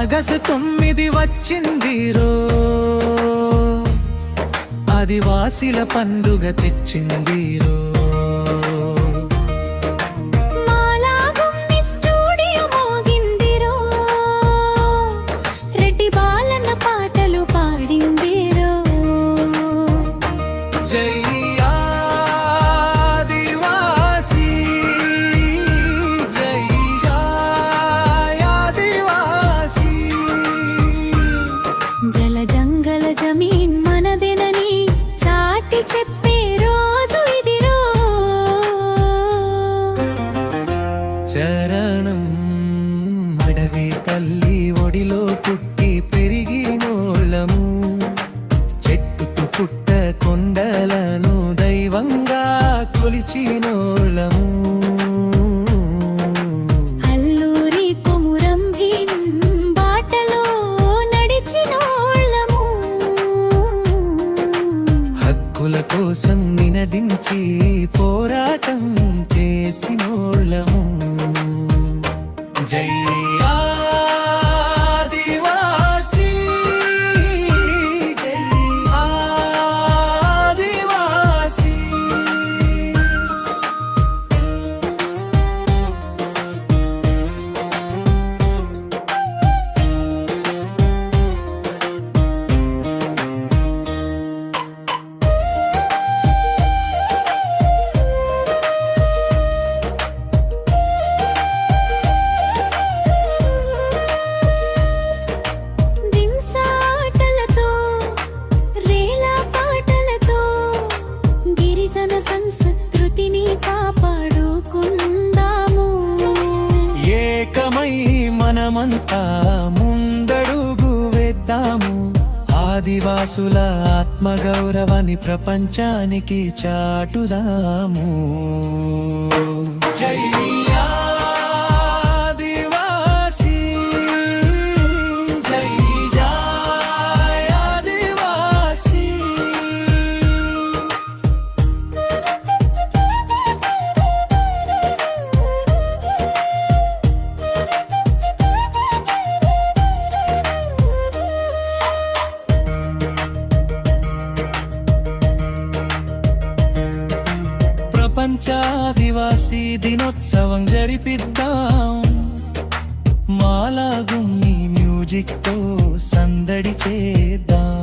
August 9 వచ్చిందిరో, ఆదివాసీల పండుగ తెచ్చిందిరో. జల జంగల జమీన్ మనదేనని చాటి చెప్పే రోజు ఇదిరో. చరణం అడవి తల్లి ఒడిలో పుట్టి పెరిగినోళ్ళము, చెట్టుకు పుట్ట కొండలను దైవంగా కొలిచినోళ్ళము. కోసం నినదించి పోరాటం చేసినోళ్ళము. జై ఆదివాసీ, జై ఆదివాసీ. సంస్కృతిని కాపాడుకుందాము, ఏకమై మనమంతా ముందడుగు వేద్దాము. ఆదివాసుల ఆత్మగౌరవాన్ని ప్రపంచానికి చాటుదాము. జై ప్రపంచ ఆదివాసీ దినోత్సవం జరిపిద్దాం. మాలాగుమ్మి మ్యూజిక్ తో సందడి చేద్దాం.